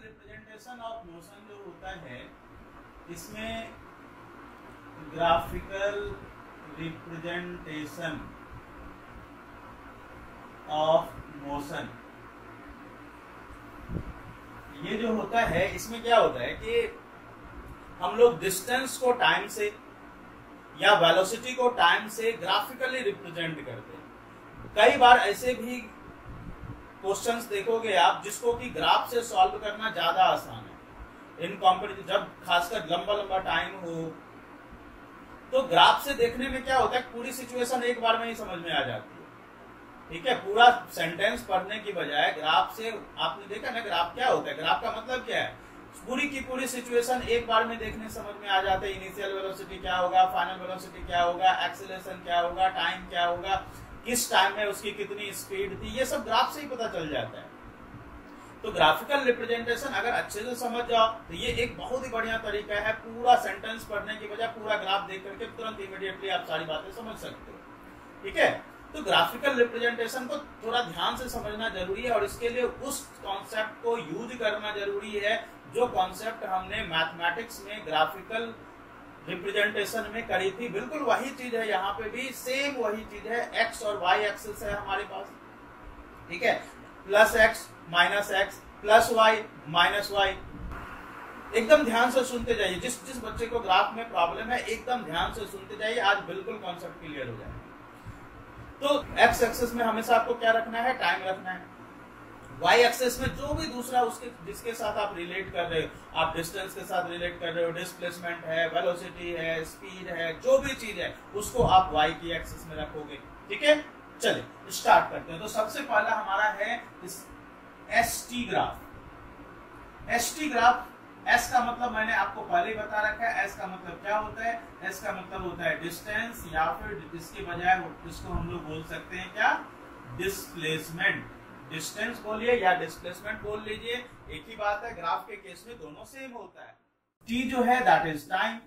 Representation of motion जो होता है इसमें ग्राफिकल रिप्रेजेंटेशन ऑफ मोशन ये जो होता है इसमें क्या होता है कि हम लोग डिस्टेंस को टाइम से या वेलोसिटी को टाइम से ग्राफिकली रिप्रेजेंट करते हैं। कई बार ऐसे भी क्वेश्चंस देखोगे आप जिसको कि ग्राफ से सॉल्व करना ज्यादा आसान है इन कॉम्पिटिटिव, जब खासकर लंबा लंबा टाइम हो तो ग्राफ से देखने में क्या होता है पूरी सिचुएशन एक बार में ही समझ में आ जाती है। ठीक है, पूरा सेंटेंस पढ़ने की बजाय ग्राफ से आपने देखा ना ग्राफ क्या होता है, ग्राफ का मतलब क्या है, पूरी की पूरी सिचुएशन एक बार में देखने समझ में आ जाता है। इनिशियल वेलोसिटी क्या होगा, फाइनल वेलोसिटी क्या होगा, एक्सीलरेशन क्या होगा, टाइम क्या होगा, किस टाइम में उसकी कितनी स्पीड थी, ये सब ग्राफ से ही पता चल जाता है। तो ग्राफिकल रिप्रेजेंटेशन अगर अच्छे से समझ जाओ तो ये एक बहुत ही बढ़िया तरीका है, पूरा सेंटेंस पढ़ने की बजाय पूरा ग्राफ देख करके तुरंत इमीडिएटली आप सारी बातें समझ सकते हो। ठीक है, तो ग्राफिकल रिप्रेजेंटेशन को थोड़ा ध्यान से समझना जरूरी है और इसके लिए उस कॉन्सेप्ट को यूज करना जरूरी है जो कॉन्सेप्ट हमने मैथमेटिक्स में ग्राफिकल रिप्रेजेंटेशन में करी थी। बिल्कुल वही चीज है यहाँ पे भी, सेम वही चीज है। एक्स और वाई एक्सिस है हमारे पास, ठीक है, plus x minus x plus y minus y. एकदम ध्यान से सुनते जाइए, जिस जिस बच्चे को ग्राफ में प्रॉब्लम है एकदम ध्यान से सुनते जाइए, आज बिल्कुल कॉन्सेप्ट क्लियर हो जाएगा। तो एक्स एक्सिस में हमेशा आपको क्या रखना है, टाइम रखना है। वाई एक्सिस में जो भी दूसरा उसके जिसके साथ आप रिलेट कर रहे हो, आप डिस्टेंस के साथ रिलेट कर रहे हो, डिस्प्लेसमेंट है, वेलोसिटी है, स्पीड है, जो भी चीज है उसको आप वाई की एक्सिस में रखोगे। ठीक है, चलिए स्टार्ट करते हैं। तो सबसे पहला हमारा है ST graph. ST graph, S का मतलब मैंने आपको पहले ही बता रखा है। एस का मतलब क्या होता है, एस का मतलब होता है डिस्टेंस, या फिर इसके बजाय इसको हम लोग बोल सकते हैं क्या, डिस्प्लेसमेंट। डिस्टेंस बोलिए या डिस्प्लेसमेंट बोल लीजिए, एक ही बात है। ग्राफ के केस में दोनों सेम होता है। टी जो है दैट इज टाइम।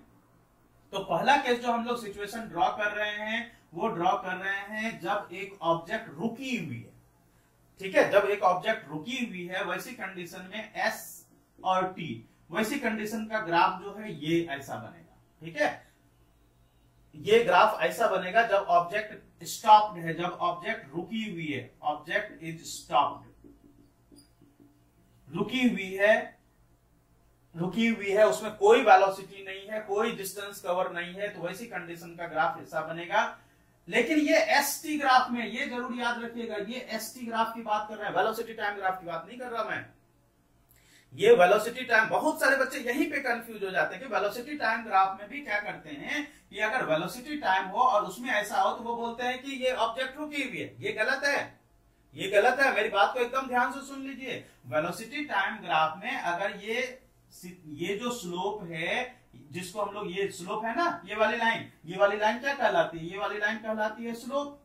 तो पहला केस जो हम लोग सिचुएशन ड्रॉ कर रहे हैं वो ड्रॉ कर रहे हैं जब एक ऑब्जेक्ट रुकी हुई है। ठीक है, जब एक ऑब्जेक्ट रुकी हुई है वैसी कंडीशन में एस और टी, वैसी कंडीशन का ग्राफ जो है ये ऐसा बनेगा। ठीक है, ये ग्राफ ऐसा बनेगा जब ऑब्जेक्ट स्टॉप्ड है, जब ऑब्जेक्ट रुकी हुई है, ऑब्जेक्ट इज स्टॉप्ड, रुकी हुई है, उसमें कोई वेलोसिटी नहीं है, कोई डिस्टेंस कवर नहीं है, तो वैसी कंडीशन का ग्राफ ऐसा बनेगा। लेकिन ये एसटी ग्राफ में, ये जरूर याद रखिएगा, ये एसटी ग्राफ की बात कर रहे हैं, वेलोसिटी टाइम ग्राफ की बात नहीं कर रहा मैं। ये वेलोसिटी टाइम, बहुत सारे बच्चे यहीं पे कंफ्यूज हो जाते हैं कि वेलोसिटी टाइम ग्राफ में भी क्या करते हैं कि अगर वेलोसिटी टाइम हो और उसमें ऐसा हो तो वो बोलते हैं कि ये ऑब्जेक्ट रुकी हुई है। ये गलत है, ये गलत है, मेरी बात को एकदम ध्यान से सुन लीजिए। वेलोसिटी टाइम ग्राफ में अगर ये जो स्लोप है, जिसको हम लोग, ये स्लोप है ना, ये वाली लाइन क्या कहलाती है, ये वाली लाइन कहलाती है स्लोप।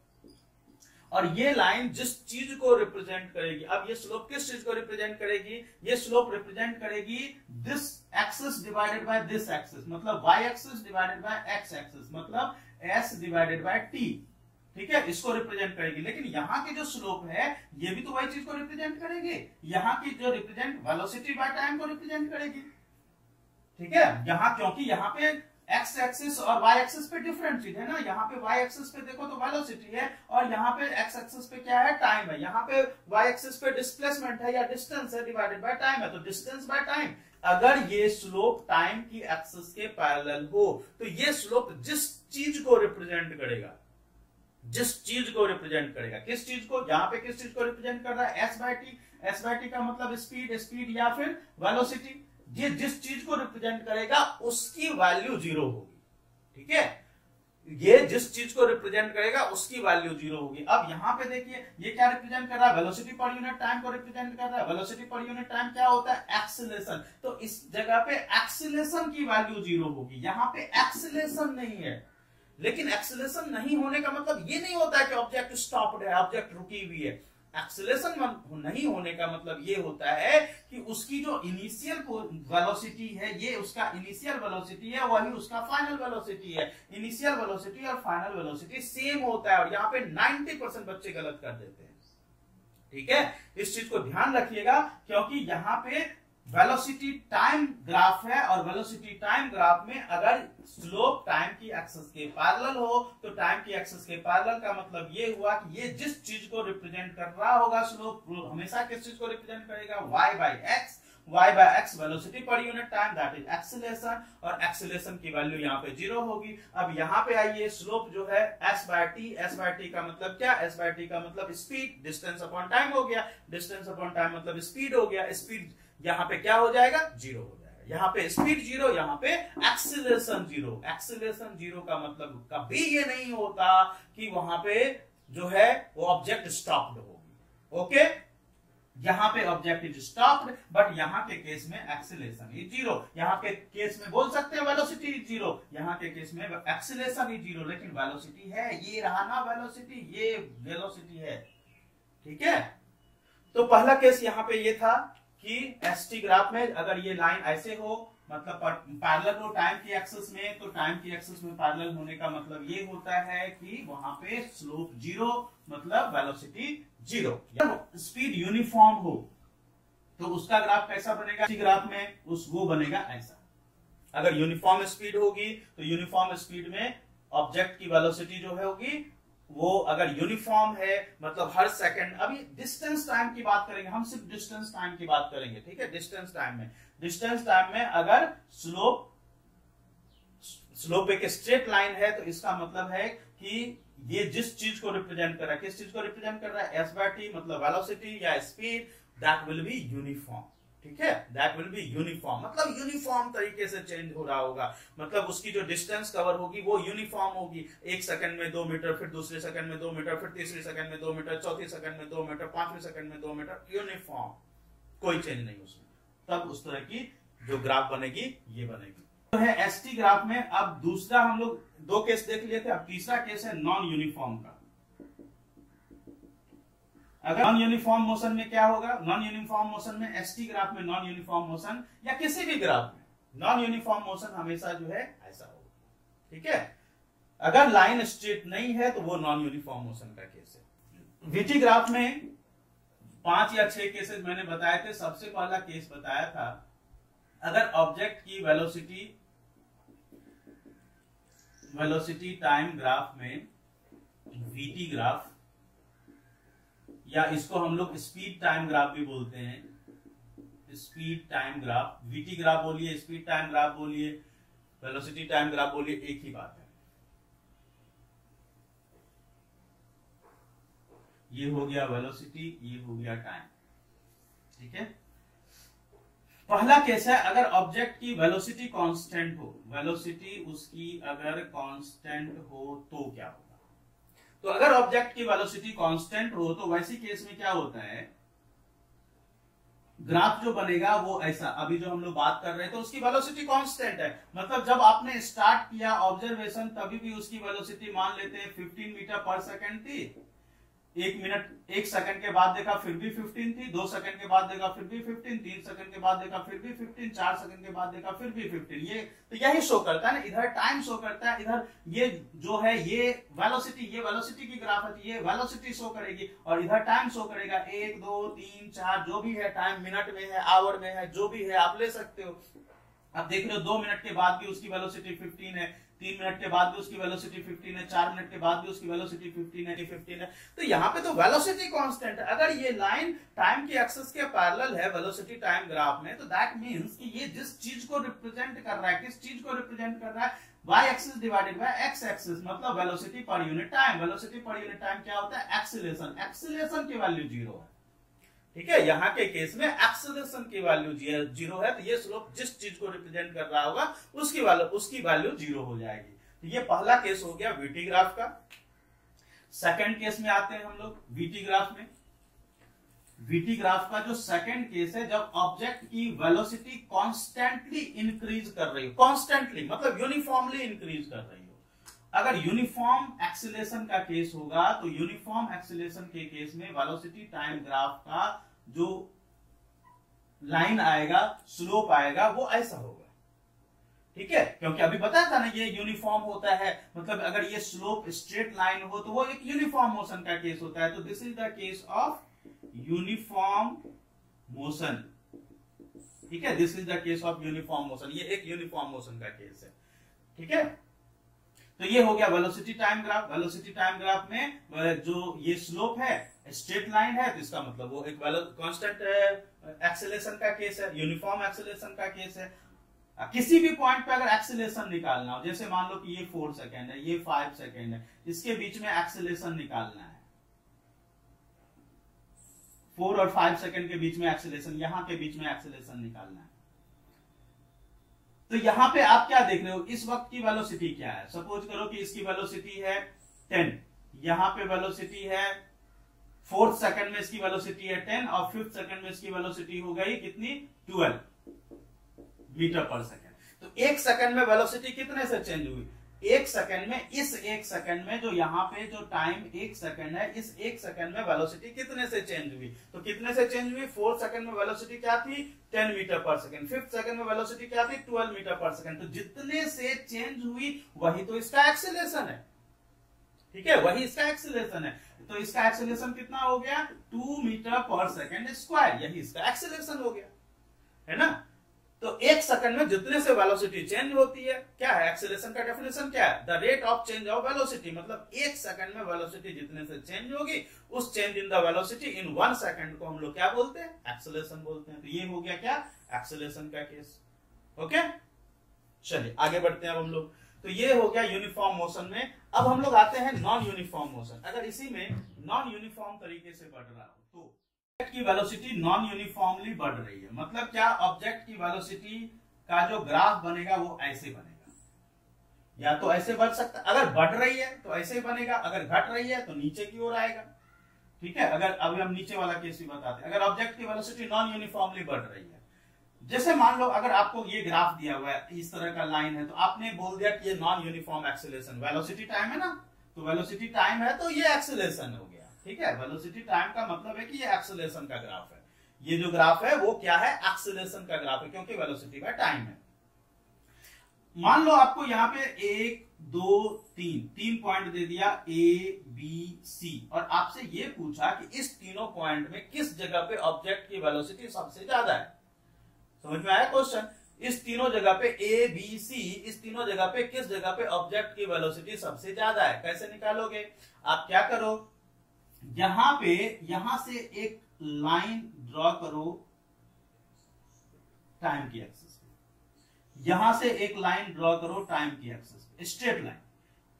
और ये लाइन जिस चीज को रिप्रेजेंट करेगी, अब ये स्लोप किस चीज को रिप्रेजेंट करेगी, ये स्लोप रिप्रेजेंट करेगी this axis divided by this axis, मतलब y axis divided by x axis, मतलब एस डिवाइडेड बाय टी। ठीक है, इसको रिप्रेजेंट करेगी। लेकिन यहाँ की जो स्लोप है ये भी तो वही चीज को रिप्रेजेंट करेगी, यहाँ की जो रिप्रेजेंट वेलोसिटी बाय टाइम को रिप्रेजेंट करेगी। ठीक है, यहाँ क्योंकि यहाँ पे एक्स एक्सिस और वाई एक्सिस पे डिफरेंट चीज है ना, यहाँ पे वाई एक्सिस पे देखो तो वेलोसिटी है और यहाँ पे एक्स एक्सिस पे क्या है, टाइम है। यहाँ पे वाई एक्सिस पे डिस्प्लेसमेंट है या डिस्टेंस है डिवाइडेड बाय टाइम है, तो डिस्टेंस बाय टाइम। अगर ये स्लोप टाइम की एक्सिस के पैरेलल हो तो ये स्लोप जिस चीज को रिप्रेजेंट करेगा, जिस चीज को रिप्रेजेंट करेगा, किस चीज को, यहाँ पे किस चीज को रिप्रेजेंट कर रहा है, S by T. S by T का मतलब स्पीड या फिर वेलोसिटी। ये जिस चीज को रिप्रेजेंट करेगा उसकी वैल्यू 0 होगी। ठीक है, ये जिस चीज को रिप्रेजेंट करेगा उसकी वैल्यू 0 होगी। अब यहाँ पे देखिए ये क्या रिप्रेजेंट कर रहा है, वेलोसिटी पर यूनिट टाइम को रिप्रेजेंट कर रहा है। वेलोसिटी पर यूनिट टाइम क्या होता है, एक्सीलरेशन। तो इस जगह पे एक्सीलरेशन की वैल्यू 0 होगी, यहाँ पे एक्सीलरेशन नहीं है। लेकिन एक्सीलरेशन नहीं होने का मतलब ये नहीं होता है कि ऑब्जेक्ट स्टॉप्ड है, ऑब्जेक्ट रुकी हुई है। एक्सीलरेशन नहीं होने का मतलब ये होता है कि उसकी जो इनिशियल वेलोसिटी है, ये उसका इनिशियल वेलोसिटी है, वही उसका फाइनल वेलोसिटी है। इनिशियल वेलोसिटी और फाइनल वेलोसिटी सेम होता है और यहाँ पे 90% बच्चे गलत कर देते हैं। ठीक है, इस चीज को ध्यान रखिएगा क्योंकि यहाँ पे वेलोसिटी टाइम ग्राफ है, और वेलोसिटी टाइम ग्राफ में अगर स्लोप टाइम की एक्सिस के पैरेलल हो तो टाइम की एक्सिस के पैरेलल का मतलब ये हुआ कि ये जिस चीज को रिप्रेजेंट कर रहा होगा स्लोप हमेशा किस चीज को रिप्रेजेंट करेगा, y by x. y by x velocity पर unit time, that is acceleration, और एक्सीलरेशन की वैल्यू यहाँ पे 0 होगी। अब यहाँ पे आइए, स्लोप जो है s by T, s by T का मतलब क्या, s बाय टी का मतलब स्पीड, डिस्टेंस अपॉन टाइम हो गया, डिस्टेंस अपॉन टाइम मतलब स्पीड हो गया, स्पीड यहाँ पे क्या हो जाएगा, 0 हो जाएगा। यहाँ पे स्पीड 0, यहाँ पे एक्सीलरेशन 0। एक्सीलरेशन 0 का मतलब कभी ये नहीं होता कि वहां पे जो है वो ऑब्जेक्ट स्टॉप्ड होगी। ओके, यहाँ पे ऑब्जेक्ट इज स्टॉप्ड, बट यहाँ के केस में एक्सीलरेशन इज 0। यहाँ के केस में बोल सकते हैं वेलोसिटी इज 0, यहाँ के केस में एक्सीलरेशन इज 0, लेकिन वेलोसिटी है, ये रहा ना वेलोसिटी, ये वेलोसिटी है। ठीक है, तो पहला केस यहाँ पे ये था कि एसटी ग्राफ में अगर ये लाइन ऐसे हो, मतलब पैरेलल हो टाइम की एक्सिस में, तो टाइम की एक्सिस में पैरेलल होने का मतलब ये होता है कि वहां पे स्लोप 0 मतलब वेलोसिटी 0। स्पीड यूनिफॉर्म हो तो उसका ग्राफ कैसा बनेगा, इसी ग्राफ में वो बनेगा ऐसा। अगर यूनिफॉर्म स्पीड होगी तो यूनिफॉर्म स्पीड में ऑब्जेक्ट की वेलोसिटी जो है होगी वो अगर यूनिफॉर्म है मतलब हर सेकंड, अभी डिस्टेंस टाइम की बात करेंगे, हम सिर्फ डिस्टेंस टाइम की बात करेंगे। ठीक है, डिस्टेंस टाइम में अगर स्लोप एक स्ट्रेट लाइन है तो इसका मतलब है कि ये जिस चीज को रिप्रेजेंट कर रहा है, किस चीज को रिप्रेजेंट कर रहा है, एस बाय टी मतलब वेलोसिटी या speed, that will be uniform. ठीक है, दैट विल बी यूनिफॉर्म, मतलब यूनिफॉर्म तरीके से चेंज हो रहा होगा, मतलब उसकी जो डिस्टेंस कवर होगी वो यूनिफॉर्म होगी। एक सेकंड में 2 मीटर, फिर दूसरे सेकंड में 2 मीटर, फिर तीसरे सेकंड में 2 मीटर, चौथे सेकंड में 2 मीटर, पांचवें सेकंड में 2 मीटर, यूनिफॉर्म, कोई चेंज नहीं उसमें। तब उस तरह की जो ग्राफ बनेगी ये बनेगी। तो है एसटी ग्राफ में। अब दूसरा हम लोग 2 केस देख लिए थे, अब तीसरा केस है नॉन यूनिफॉर्म का। अगर नॉन यूनिफॉर्म मोशन में क्या होगा, नॉन यूनिफॉर्म मोशन में एसटी ग्राफ में नॉन यूनिफॉर्म मोशन या किसी भी ग्राफ में नॉन यूनिफॉर्म मोशन हमेशा जो है ऐसा होगा। ठीक है, अगर लाइन स्ट्रेट नहीं है तो वो नॉन यूनिफॉर्म मोशन का केस है। वीटी ग्राफ में 5 या 6 केसेस मैंने बताए थे। सबसे पहला केस बताया था अगर ऑब्जेक्ट की वेलोसिटी टाइम ग्राफ में वीटी ग्राफ, या इसको हम लोग स्पीड टाइम ग्राफ भी बोलते हैं, speed time graph, VT graph बोलिए, स्पीड टाइम ग्राफ बोलिए, वेलोसिटी टाइम ग्राफ बोलिए, एक ही बात है। ये हो गया वेलोसिटी, ये हो गया टाइम। ठीक है, पहला केस है अगर ऑब्जेक्ट की वेलोसिटी कांस्टेंट हो, वेलोसिटी उसकी अगर कांस्टेंट हो तो क्या होगा। तो अगर ऑब्जेक्ट की वेलोसिटी कांस्टेंट हो तो वैसी केस में क्या होता है, ग्राफ जो बनेगा वो ऐसा, अभी जो हम लोग बात कर रहे थे उसकी वेलोसिटी कांस्टेंट है, मतलब जब आपने स्टार्ट किया ऑब्जर्वेशन तभी भी उसकी वेलोसिटी मान लेते हैं 15 मीटर पर सेकंड थी। 1 सेकंड के बाद देखा फिर भी 15 थी, 2 सेकंड के बाद देखा फिर भी 15, 3 सेकंड के बाद देखा फिर भी 15, 4 सेकंड के बाद देखा फिर भी 15। ये तो यही शो करता है ना, इधर टाइम शो करता है, इधर ये जो है ये वेलोसिटी की ग्राफ है, ये वेलोसिटी शो करेगी और इधर टाइम शो करेगा। 1 2 3 4 जो भी है टाइम, मिनट में है, आवर में है, जो भी है आप ले सकते हो। अब देख रहे हो 2 मिनट के बाद भी उसकी वेलोसिटी 15 है, 3 मिनट के बाद भी उसकी वेलोसिटी 15 है, 4 मिनट के बाद भी उसकी वेलोसिटी 15 है। तो यहाँ पे तो वेलोसिटी कांस्टेंट है। अगर ये लाइन टाइम की एक्सिस के पैरेलल है वेलोसिटी टाइम ग्राफ में, तो दैट मींस कि ये जिस चीज को रिप्रेजेंट कर रहा है, किस चीज को रिप्रेजेंट कर रहा है, y axis divided by x axis, मतलब वेलोसिटी पर यूनिट टाइम। वेलोसिटी पर यूनिट टाइम क्या होता है, एक्सीलरेशन। एक्सीलरेशन की वैल्यू 0 है। ठीक है, यहाँ के केस में एक्सीलरेशन की वैल्यू 0 है, तो ये स्लोप जिस चीज को रिप्रेजेंट कर रहा होगा उसकी वैल्यू 0 हो जाएगी। तो ये पहला केस हो गया वीटी ग्राफ का। सेकंड केस में आते हैं हम लोग वीटी ग्राफ में। वीटी ग्राफ का जो सेकंड केस है, जब ऑब्जेक्ट की वेलोसिटी कॉन्स्टेंटली इंक्रीज कर रही हो, कॉन्स्टेंटली मतलब यूनिफॉर्मली इंक्रीज कर रही हो। अगर यूनिफॉर्म एक्सीलरेशन का केस होगा तो यूनिफॉर्म एक्सीलरेशन के केस में वेलोसिटी टाइम ग्राफ का जो लाइन आएगा, स्लोप आएगा, वो ऐसा होगा। ठीक है, क्योंकि अभी बताया था ना ये यूनिफॉर्म होता है, मतलब अगर ये स्लोप स्ट्रेट लाइन हो तो वो एक यूनिफॉर्म मोशन का केस होता है। तो this is the case of uniform motion. ठीक है, this is the case of uniform motion, ये एक यूनिफॉर्म मोशन का केस है। ठीक है, तो ये हो गया velocity time graph. Velocity time graph में जो ये स्लोप है स्ट्रेट लाइन है, तो इसका मतलब वो एक कांस्टेंट एक्सेलेरेशन का केस है, यूनिफॉर्म एक्सेलेरेशन का केस है। किसी भी पॉइंट पे अगर एक्सेलेरेशन निकालना हो, जैसे मान लो कि ये 4 सेकेंड है, ये 5 सेकेंड है, इसके बीच में एक्सेलेरेशन निकालना है, 4 और 5 सेकेंड के बीच में एक्सेलेरेशन, यहां के बीच में एक्सेलेरेशन निकालना है। तो यहां पे आप क्या देख रहे हो, इस वक्त की वेलोसिटी क्या है। सपोज करो कि इसकी वेलोसिटी है 10, यहां पे वेलोसिटी है 4th सेकंड में इसकी वेलोसिटी है 10 और 5th सेकंड में इसकी वेलोसिटी हो गई कितनी, 12 मीटर पर सेकंड। तो 1 सेकंड में वेलोसिटी कितने से चेंज हुई, 1 सेकंड में, इस 1 सेकंड में जो यहाँ पे जो टाइम 1 सेकंड है, इस 1 सेकंड में वेलोसिटी कितने से चेंज हुई, तो कितने से चेंज हुई, 4 सेकंड में वेलोसिटी क्या थी, 10 metre per second, 5th second में वेलोसिटी क्या थी, 12 मीटर पर सेकंड। तो जितने से चेंज हुई वही तो इसका एक्सेलरेशन है। ठीक है, वही इसका एक्सेलरेशन है। तो इसका एक्सेलरेशन कितना हो गया, 2 मीटर पर सेकंड स्क्वायर, यही इसका एक्सेलरेशन हो गया, है ना। तो 1 सेकंड में जितने से वेलोसिटी चेंज होती है, क्या है एक्सेलरेशन का डेफिनेशन, क्या है, the rate of change of velocity. मतलब 1 सेकंड में वेलोसिटी जितने से चेंज होगी, उस change in the velocity in 1 second को हम लोग क्या बोलते हैं, एक्सेलरेशन बोलते हैं। तो ये हो गया क्या, एक्सेलरेशन का केस। ओके, चलिए आगे बढ़ते हैं अब हम लोग। तो ये हो गया यूनिफॉर्म मोशन में। अब हम लोग आते हैं नॉन यूनिफॉर्म मोशन। अगर इसी में नॉन यूनिफॉर्म तरीके से बढ़ रहा हो तो ऑब्जेक्ट की वेलोसिटी नॉन यूनिफॉर्मली बढ़ रही है, मतलब क्या, ऑब्जेक्ट की वेलोसिटी का जो ग्राफ बनेगा वो ऐसे बनेगा, या तो ऐसे बढ़ सकता, अगर बढ़ रही है तो ऐसे बनेगा, अगर घट रही है तो नीचे की ओर आएगा। ठीक है, अगर अभी हम नीचे वाला केस भी बताते हैं, अगर ऑब्जेक्ट की वेलोसिटी नॉन यूनिफॉर्मली बढ़ रही है, जैसे मान लो अगर आपको ये ग्राफ दिया हुआ है, इस तरह का लाइन है, तो आपने बोल दिया कि ये non uniform acceleration, velocity time है ना, तो वेलोसिटी टाइम है तो ये एक्सेलरेशन हो गया। ठीक है, वेलोसिटी टाइम का मतलब है कि ये एक्सेलरेशन का ग्राफ है, ये जो ग्राफ है वो क्या है, एक्सेलरेशन का ग्राफ है, क्योंकि वेलोसिटी का टाइम है। मान लो आपको यहाँ पे 1 2 3 पॉइंट दे दिया A B C, और आपसे ये पूछा कि इस तीनों पॉइंट में किस जगह पे ऑब्जेक्ट की वेलोसिटी सबसे ज्यादा है। समझ में आया क्वेश्चन, इस तीनों जगह पे A B C, इस तीनों जगह पे किस जगह पे ऑब्जेक्ट की वेलोसिटी सबसे ज्यादा है। कैसे निकालोगे, आप क्या करो, यहां पे, यहां से एक लाइन ड्रॉ करो टाइम की एक्सिस पे, यहां से एक लाइन ड्रॉ करो टाइम की एक्सिस पे, स्ट्रेट लाइन,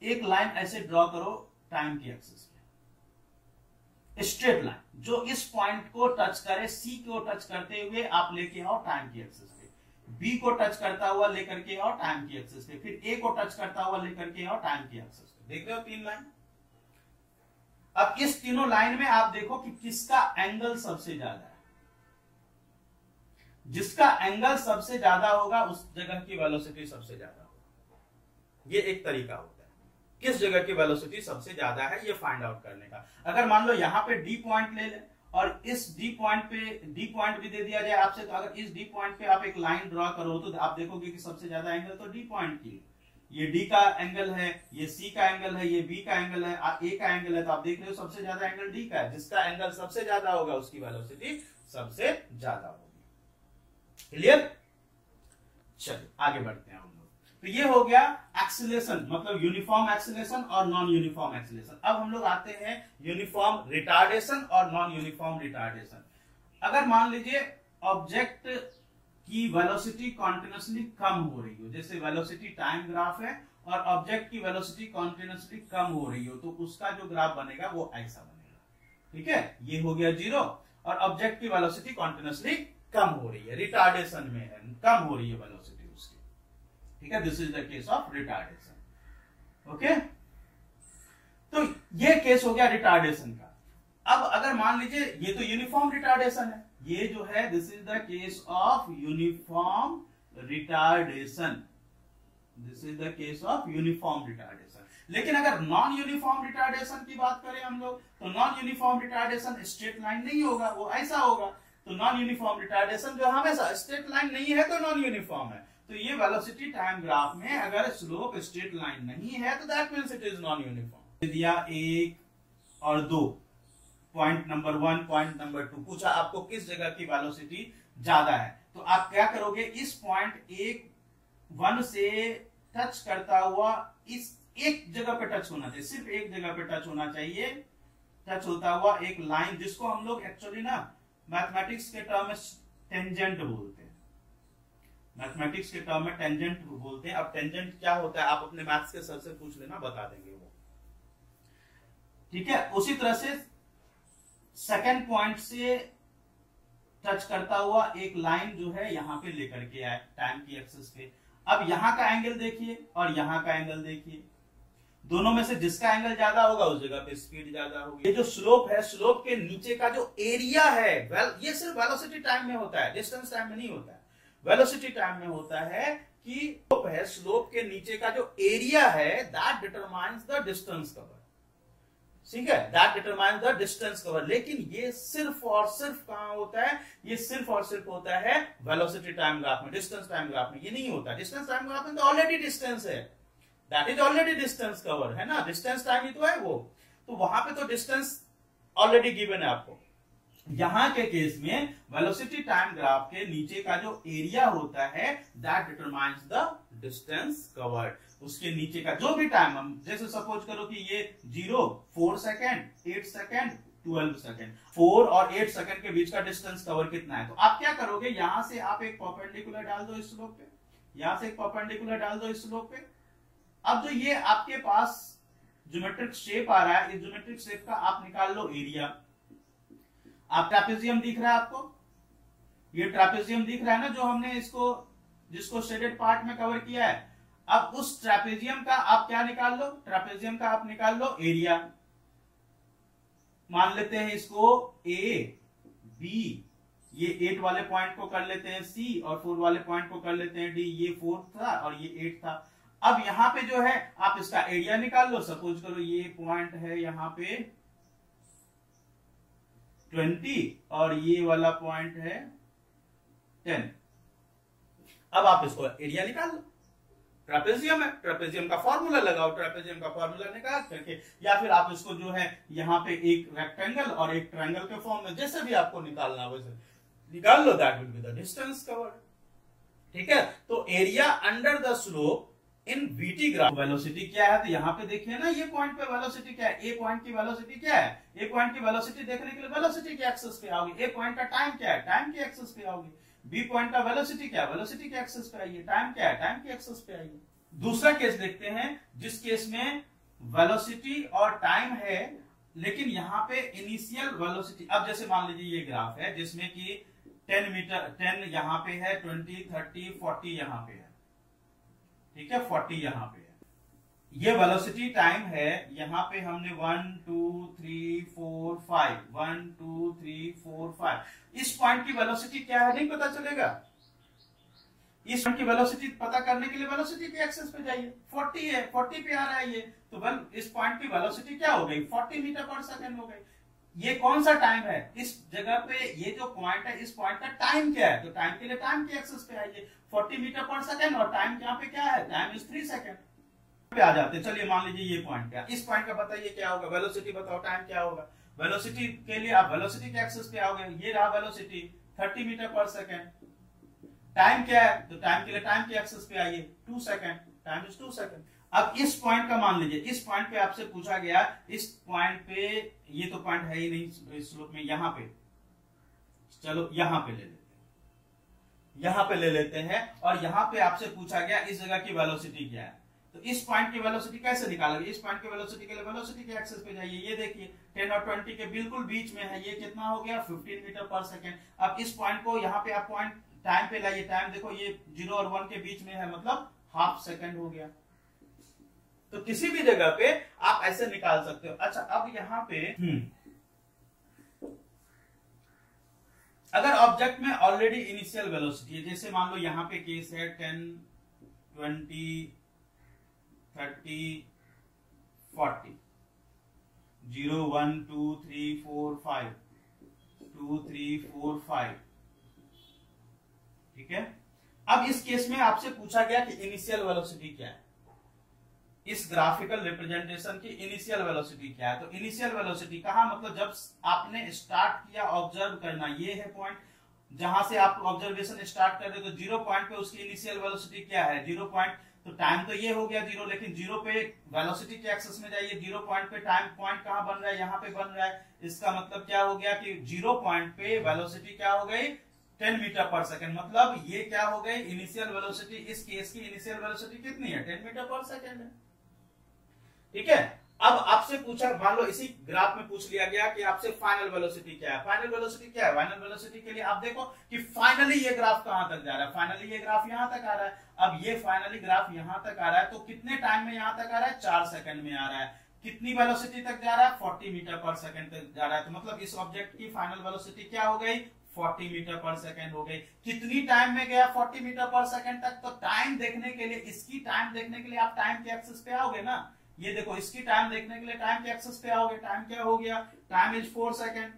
एक लाइन ऐसे ड्रॉ करो टाइम की एक्सिस पे, स्ट्रेट लाइन जो इस पॉइंट को टच करे, सी को टच करते हुए आप लेके आओ टाइम की एक्सिस पे, बी को टच करता हुआ लेकर के आओ टाइम की एक्सिस पे, फिर ए को टच करता हुआ लेकर के आओ टाइम की एक्सिस पे। देख रहे हो 3 लाइन। अब इस तीनों लाइन में आप देखो कि किसका एंगल सबसे ज्यादा है, जिसका एंगल सबसे ज्यादा होगा उस जगह की वेलोसिटी सबसे ज्यादा होगा। ये एक तरीका होता है किस जगह की वेलोसिटी सबसे ज्यादा है ये फाइंड आउट करने का। अगर मान लो यहां पे डी पॉइंट ले ले और इस डी पॉइंट भी दे दिया जाए आपसे, तो अगर इस डी पॉइंट पे आप एक लाइन ड्रॉ करो तो आप देखोगे कि सबसे ज्यादा एंगल तो डी पॉइंट की, ये डी का एंगल है, ये सी का एंगल है, ये बी का एंगल है, ए का एंगल है, तो आप देख रहे हो सबसे ज्यादा एंगल डी का है। जिसका एंगल सबसे ज्यादा होगा उसकी वेलोसिटी सबसे ज्यादा होगी। क्लियर, चलिए आगे बढ़ते हैं हम लोग। तो ये हो गया एक्सीलरेशन, मतलब यूनिफॉर्म एक्सीलरेशन और नॉन यूनिफॉर्म एक्सीलरेशन। अब हम लोग आते हैं यूनिफॉर्म रिटार्डेशन और नॉन यूनिफॉर्म रिटार्डेशन। अगर मान लीजिए ऑब्जेक्ट की वेलोसिटी कॉन्टिन्यूसली कम हो रही हो, जैसे वेलोसिटी टाइम ग्राफ है और ऑब्जेक्ट की वेलोसिटी कॉन्टिन्यूसली कम हो रही हो, तो उसका जो ग्राफ बनेगा वो ऐसा बनेगा। ठीक है, ये हो गया 0 और ऑब्जेक्ट की वेलोसिटी कॉन्टिन्यूसली कम हो रही है, रिटार्डेशन में है, कम हो रही है वेलोसिटी उसकी। ठीक है, this is the case of retardation. Okay, तो ये केस हो गया रिटार्डेशन का। अब अगर मान लीजिए ये तो यूनिफॉर्म रिटार्डेशन है, ये जो है this is the case of uniform retardation, this is the case of uniform retardation. लेकिन अगर नॉन यूनिफॉर्म रिटार्डेशन की बात करें हम लोग, तो non uniform retardation straight line नहीं होगा, वो ऐसा होगा। तो नॉन यूनिफॉर्म रिटार्डेशन जो हमेशा स्ट्रेट लाइन नहीं है तो नॉन यूनिफॉर्म है। तो ये वेलोसिटी टाइम ग्राफ में अगर स्लोप स्ट्रेट लाइन नहीं है तो that means it is non uniform. दिया 1 और 2, पॉइंट नंबर 1, पॉइंट नंबर 2, पूछा आपको किस जगह की वेलोसिटी ज्यादा है, तो आप क्या करोगे, इस पॉइंट एक 1 से टच करता हुआ इस एक जगह पे टच होना चाहिए, सिर्फ एक जगह पे टच होना चाहिए, टच होता हुआ एक लाइन, जिसको हम लोग एक्चुअली ना मैथमेटिक्स के टर्म में टेंजेंट बोलते हैं, मैथमेटिक्स के टर्म में टेंजेंट बोलते हैं। अब टेंजेंट क्या होता है आप अपने मैथ्स के सर से पूछ लेना, बता देंगे वो, ठीक है। उसी तरह से सेकंड पॉइंट से टच करता हुआ एक लाइन जो है यहां पे लेकर के आए टाइम की एक्सिस पे। अब यहां का एंगल देखिए और यहां का एंगल देखिए, दोनों में से जिसका एंगल ज्यादा होगा उस जगह पे स्पीड ज्यादा होगी। ये जो स्लोप है, स्लोप के नीचे का जो एरिया है, ये सिर्फ वेलोसिटी टाइम में होता है, डिस्टेंस टाइम में नहीं होता है। वेलोसिटी टाइम में होता है कि स्लोप है, स्लोप के नीचे का जो एरिया है that determines the distance cover, ठीक है, that determines the distance cover. लेकिन ये सिर्फ और सिर्फ कहां होता है, ये सिर्फ और सिर्फ होता है वेलोसिटी टाइम ग्राफ में, डिस्टेंस टाइम ग्राफ में ये नहीं होता। डिस्टेंस टाइम ग्राफ में तो ऑलरेडी डिस्टेंस है, that is already distance cover, है ना, डिस्टेंस टाइम ही तो है वो, तो वहां पे तो डिस्टेंस ऑलरेडी गिवन है आपको। यहां के केस में वेलोसिटी टाइम ग्राफ के नीचे का जो एरिया होता है that determines the distance covered. उसके नीचे का जो भी टाइम, हम जैसे सपोज करो कि ये 0, 4 सेकेंड, 8 सेकेंड, 12 सेकेंड, 4 और 8 सेकेंड के बीच का डिस्टेंस कवर कितना है। तो आप क्या करोगे, यहां से आप एक परपेंडिकुलर डाल दो इस स्लोप पे, यहां से एक परपेंडिकुलर डाल दो इस स्लोप पे। अब जो ये आपके पास ज्योमेट्रिक शेप आ रहा है, इस ज्योमेट्रिक शेप का आप निकाल लो एरिया। आप ट्रापेजियम दिख रहा है आपको, ये ट्रापेजियम दिख रहा है ना, जो हमने इसको जिसको शेडेड पार्ट में कवर किया है। अब उस ट्रापेजियम का आप क्या निकाल लो, ट्रापेजियम का आप निकाल लो एरिया। मान लेते हैं इसको ए बी, ये 8 वाले पॉइंट को कर लेते हैं सी और 4 वाले पॉइंट को कर लेते हैं डी। ये 4 था और ये 8 था। अब यहां पे जो है आप इसका एरिया निकाल लो। सपोज करो ये पॉइंट है यहां पे 20 और ये वाला पॉइंट है 10। अब आप इसको एरिया निकाल लो, ट्रापेजियम है, ट्रापेजियम का फॉर्मूला लगाओ, ट्रापेजियम का फॉर्मूला निकाल करके, या फिर आप इसको जो है यहाँ पे एक रेक्टेंगल और एक ट्रायंगल के फॉर्म में जैसे भी आपको निकालना वैसे निकाल लो, that will be the distance covered, ठीक है। तो area under the slope in VT graph. Velocity क्या है, तो यहाँ पे देखिए ना, ये पॉइंट पे वेलोसिटी क्या है, ए पॉइंट की वेलोसिटी क्या है, ए पॉइंट की वेलोसिटी देखने के लिए वेलोसिटी के एक्सिस पे आओगे। ए पॉइंट का टाइम क्या है, टाइम के एक्सिस पे आओगे। बी पॉइंट का वेलोसिटी क्या है, वेलोसिटी के एक्सिस पे आइए। टाइम क्या है, टाइम के एक्सिस पे आइए। दूसरा केस देखते हैं, जिस केस में वेलोसिटी और टाइम है लेकिन यहाँ पे इनिशियल वेलोसिटी। अब जैसे मान लीजिए ये ग्राफ है जिसमें कि 10 मीटर, 10 यहाँ पे है, 20, 30, 40 यहाँ पे है, ठीक है, 40 यहाँ पे है। ये वेलोसिटी टाइम है, यहाँ पे हमने 1 2 3 4 5, 1 2 3 4 5। इस पॉइंट की वेलोसिटी क्या है नहीं पता चलेगा। इस पॉइंट की वेलोसिटी पता करने के लिए वेलोसिटी के एक्सिस पे जाइए। 40 है, 40 पे आ रहा है ये, तो इस पॉइंट की वेलोसिटी क्या हो गई, 40 मीटर पर सेकेंड हो गई। ये कौन सा टाइम है, इस जगह पे ये जो पॉइंट है, इस पॉइंट का टाइम क्या है, तो टाइम के लिए टाइम के एक्सिस पे आइए। 40 मीटर पर सेकेंड और टाइम यहाँ पे क्या है, टाइम इज 3 सेकेंड पे आ जाते हैं। चलिए मान लीजिए ये पॉइंट क्या, इस पॉइंट का बताइए क्या होगा, वेलोसिटी बताओ, टाइम क्या होगा। वेलोसिटी के लिए आप वेलोसिटी के एक्सिस पे आओगे, ये रहा वेलोसिटी 30 मीटर पर सेकेंड। टाइम क्या है, तो टाइम के लिए टाइम के एक्सिस पे आइए, 2 सेकेंड, टाइम इज 2 सेकेंड। अब इस पॉइंट का मान लीजिए, इस पॉइंट पे आपसे पूछा गया, इस पॉइंट पे ये तो पॉइंट है ही नहीं स्लोप में, यहां पे चलो यहां पे ले लेते हैं, यहां पे ले लेते हैं, और यहां पे आपसे पूछा गया इस जगह की वेलोसिटी क्या है। तो इस पॉइंट की वेलोसिटी कैसे निकालोगे, इस पॉइंट की वेलोसिटी के लिए वेलोसिटी के एक्सिस पे जाइए। ये देखिए 10 और 20 के बिल्कुल बीच में है, ये कितना हो गया 15 मीटर पर सेकेंड। अब इस पॉइंट को यहाँ पे आप पॉइंट टाइम पे लाइए, टाइम देखो ये 0 और 1 के बीच में है, मतलब हाफ सेकेंड हो गया। तो किसी भी जगह पे आप ऐसे निकाल सकते हो। अच्छा अब यहाँ पे अगर ऑब्जेक्ट में ऑलरेडी इनिशियल वेलोसिटी है, जैसे मान लो यहाँ पे केस है 10 20 30 40, 0 1 2 3 4 5, 2 3 4 5, ठीक है। अब इस केस में आपसे पूछा गया कि इनिशियल वेलोसिटी क्या है, इस ग्राफिकल रिप्रेजेंटेशन की इनिशियल वेलोसिटी क्या है। तो इनिशियल वेलोसिटी कहा, मतलब जब आपने स्टार्ट किया ऑब्जर्व करना, ये है पॉइंट, जहां से आप ऑब्जर्वेशन स्टार्ट कर रहे हो, तो 0 पॉइंट पे उसकी इनिशियल वेलोसिटी क्या है 0 पॉइंट, तो टाइम तो ये हो गया 0, लेकिन 0 पे वेलोसिटी के एक्सेस में जाइए, 0 पॉइंट पे टाइम पॉइंट कहां बन रहा है, यहाँ पे बन रहा है। इसका मतलब क्या हो गया कि 0 पॉइंट पे वेलोसिटी क्या हो गई 10 मीटर पर सेकंड, मतलब ये क्या हो गई इनिशियल वेलोसिटी, इस केस की इनिशियल वेलोसिटी कितनी है 10 मीटर पर सेकंड है। ठीक है, अब आपसे पूछा, मान लो इसी ग्राफ में पूछ लिया गया कि आपसे फाइनल वेलोसिटी क्या है। फाइनल वेलोसिटी क्या है, फाइनल वेलोसिटी के लिए आप देखो कि फाइनली ये ग्राफ कहां तक जा रहा है, फाइनली ये ग्राफ यहां तक आ रहा है। अब ये फाइनली ग्राफ यहां तक आ रहा है, तो कितने टाइम में यहां तक आ रहा है 4 सेकंड में आ रहा है। कितनी वेलोसिटी तक जा रहा है 40 मीटर पर सेकंड तक जा रहा है, तो मतलब इस ऑब्जेक्ट की फाइनल वेलोसिटी क्या हो गई 40 मीटर पर सेकंड हो गई। कितनी टाइम में गया 40 मीटर पर सेकंड तक, तो टाइम देखने के लिए, इसकी टाइम देखने के लिए आप टाइम के एक्सिस पे आओगे ना, ये देखो इसकी टाइम देखने के लिए टाइम के एक्सिस पे आओगे, टाइम क्या हो गया, टाइम इज 4 सेकंड।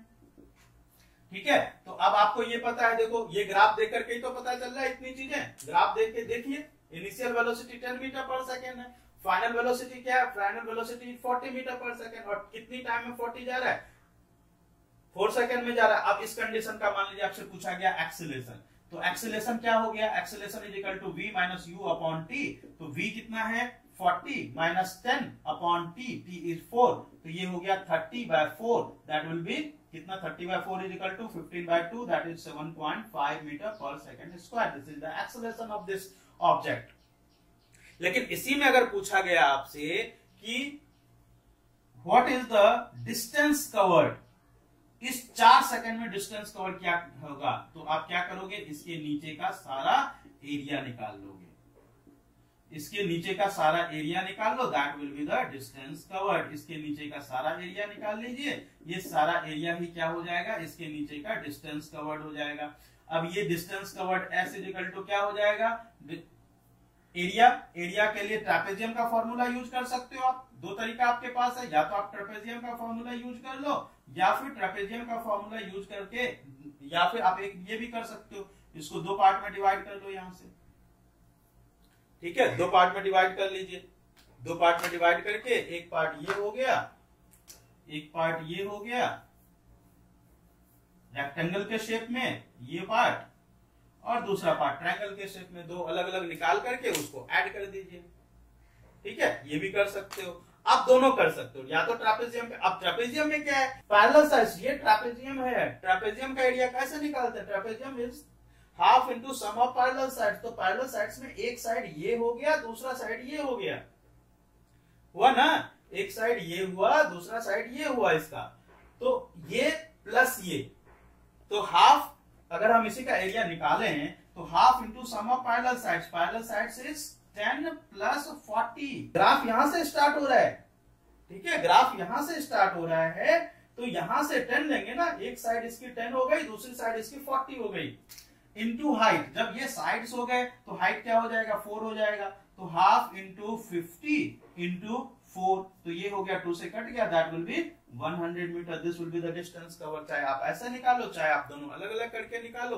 ठीक है, तो अब आपको ये पता है, देखो ये ग्राफ देख करके ही तो पता चल रहा है इतनी चीजें, ग्राफ देख के देखिए, initial velocity 10 metre per second है, फाइनल वेलोसिटी क्या है, final velocity 40 metre per second, और कितनी टाइम में 40 जा रहा है 4 सेकंड में जा रहा है। अब इस कंडीशन का मान लीजिए आपसे पूछा गया एक्सेलरेशन, तो एक्सेलरेशन क्या हो गया, acceleration is equal to v minus u upon T, तो v कितना है 40 minus 10 upon T, T is 4, तो ये हो गया 30/4, दैट विल बी कितना 30/4 is equal to 15/2, that is 7.5 metre per second square. This is the acceleration of this object. लेकिन इसी में अगर पूछा गया आपसे कि what is the distance covered, इस 4 सेकंड में डिस्टेंस कवर क्या होगा, तो आप क्या करोगे, इसके नीचे का सारा एरिया निकाल लोगे, इसके नीचे का सारा एरिया निकाल लो, that will be the distance covered. इसके नीचे का सारा एरिया निकाल लीजिए, ये सारा एरिया ही क्या हो जाएगा, इसके नीचे का डिस्टेंस कवर्ड हो जाएगा। अब ये distance covered S is equal to क्या हो जाएगा, एरिया, एरिया के लिए ट्रेपेजियम का फॉर्मूला यूज कर सकते हो आप, दो तरीका आपके पास है, या तो आप ट्रेपेजियम का फॉर्मूला यूज कर लो, या फिर ट्रेपेजियम का फॉर्मूला यूज करके, या फिर आप एक ये भी कर सकते हो, इसको 2 पार्ट में डिवाइड कर लो यहां से। ठीक है, 2 पार्ट में डिवाइड कर लीजिए, 2 पार्ट में डिवाइड करके एक पार्ट ये हो गया, एक पार्ट ये हो गया रेक्टेंगल के शेप में ये पार्ट, और दूसरा पार्ट ट्रायंगल के शेप में, दो अलग अलग निकाल करके उसको ऐड कर दीजिए। ठीक है, ये भी कर सकते हो, आप दोनों कर सकते हो, या तो ट्रापेजियम पे। अब ट्रापेजियम में क्या है, पैरेलल साइड्स, ये ट्रापेजियम है, ट्रापेजियम का एरिया कैसे निकालते हैं, trapezium is half into sum of parallel sides, तो पैरेलल साइड्स में एक साइड ये हो गया, दूसरा साइड ये हो गया, हुआ ना, एक साइड ये हुआ, दूसरा साइड ये हुआ इसका, तो ये प्लस ये, तो हाफ, अगर हम इसी का एरिया निकाले हैं तो half into sum of parallel sides, parallel sides is 10 plus 40। Graph यहां से स्टार्ट हो रहा है, ठीक है, ग्राफ यहां से स्टार्ट हो रहा है, तो यहां से 10 लेंगे ना, एक साइड इसकी 10 हो गई, दूसरी साइड इसकी 40 हो गई, इंटू हाइट, जब ये साइड्स हो गए तो हाइट क्या हो जाएगा 4 हो जाएगा, तो हाफ इंटू 50 इंटू 4, तो ये हो गया 2 से कट गया, that will be 100 metre, this will be the distance cover. चाहे आप ऐसा निकालो, चाहे आप दोनों अलग अलग करके निकालो,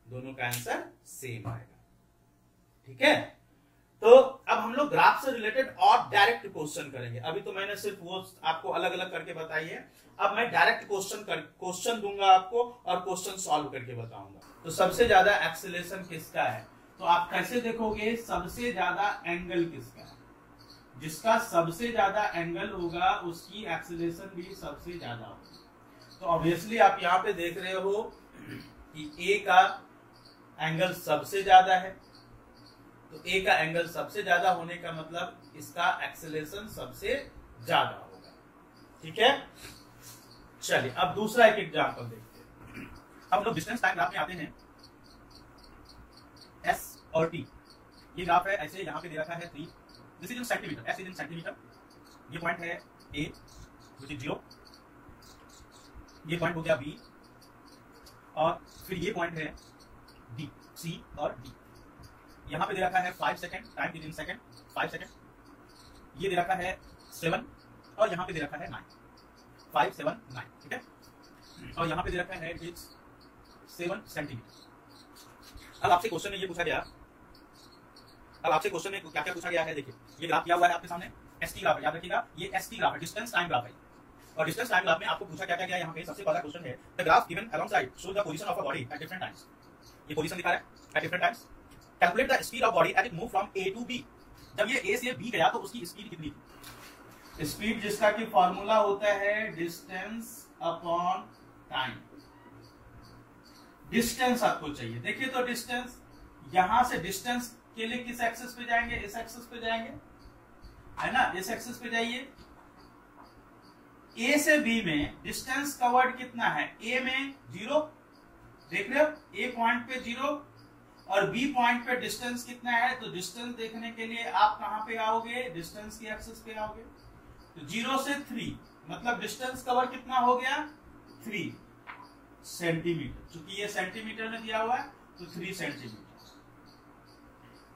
दोनों का आंसर सेम आएगा। ठीक है, तो अब हम लोग ग्राफ से रिलेटेड और डायरेक्ट क्वेश्चन करेंगे। अभी तो मैंने सिर्फ वो आपको अलग अलग करके बताई है, अब मैं डायरेक्ट क्वेश्चन दूंगा आपको और क्वेश्चन सॉल्व करके बताऊंगा। तो सबसे ज्यादा एक्सेलरेशन किसका है, तो आप कैसे देखोगे, सबसे ज्यादा एंगल किसका है, जिसका सबसे ज्यादा एंगल होगा उसकी एक्सेलरेशन भी सबसे ज्यादा होगी। तो ऑब्वियसली आप यहाँ पे देख रहे हो कि ए का एंगल सबसे ज्यादा है, तो ए का एंगल सबसे ज्यादा होने का मतलब इसका एक्सेलरेशन सबसे ज्यादा होगा। ठीक है, चलिए अब दूसरा एक एग्जांपल देखते हैं। हम लोग डिस्टेंस टाइम ग्राफ में आते हैं, एस और टी, ये ग्राफ है, ऐसे यहाँ पे दे रखा है 3, this is in centimetre, S is in centimetre, ये पॉइंट है ए व्हिच इज 0, ये पॉइंट हो गया बी, और फिर ये पॉइंट है डी, सी और डी। यहाँ पे दे रखा है 5 second, time is in second, 5 second, ये दे रखा है 7, और यहाँ पे दे रखा है 9, 5 7 9, ठीक है, और यहाँ पे दे रखा है 7 सेंटीमीटर। अब आपसे क्वेश्चन में ये पूछा गया, अब आपसे क्वेश्चन में क्या क्या पूछा गया है, देखिए ये ग्राफ किया हुआ है आपके सामने, एसटी ग्राफ है, याद रखिएगा ये एसटी ग्राफ है, डिस्टेंस टाइम ग्राफ है, और डिस्टेंस टाइम ग्राफ में आपको पूछा क्या क्या गया यहाँ पे सबसे पहला क्वेश्चन है the graph given alongside show the position of a body at different times. ये पोजीशन दिखा रहा है at different times. Calculate the speed of body at it move from A to B. जब ये ए से बी गया तो उसकी स्पीड कितनी थी? स्पीड जिसका कि फॉर्मूला होता है डिस्टेंस अपॉन टाइम। डिस्टेंस आपको चाहिए। देखिए तो डिस्टेंस यहां से डिस्टेंस के लिए किस एक्सिस पे जाएंगे? इस एक्सिस पे जाएंगे, है ना? इस एक्सिस पे जाइए। ए से बी में डिस्टेंस कवर्ड कितना है? ए में 0, देख रहे हो? ए पॉइंट पे 0 और बी पॉइंट पे डिस्टेंस कितना है? तो डिस्टेंस देखने के लिए आप कहां पे आओगे? डिस्टेंस की एक्सिस पे आओगे। तो 0 से 3 मतलब डिस्टेंस कवर कितना हो गया? 3 सेंटीमीटर। चूंकि ये सेंटीमीटर में दिया हुआ है तो 3 centimetre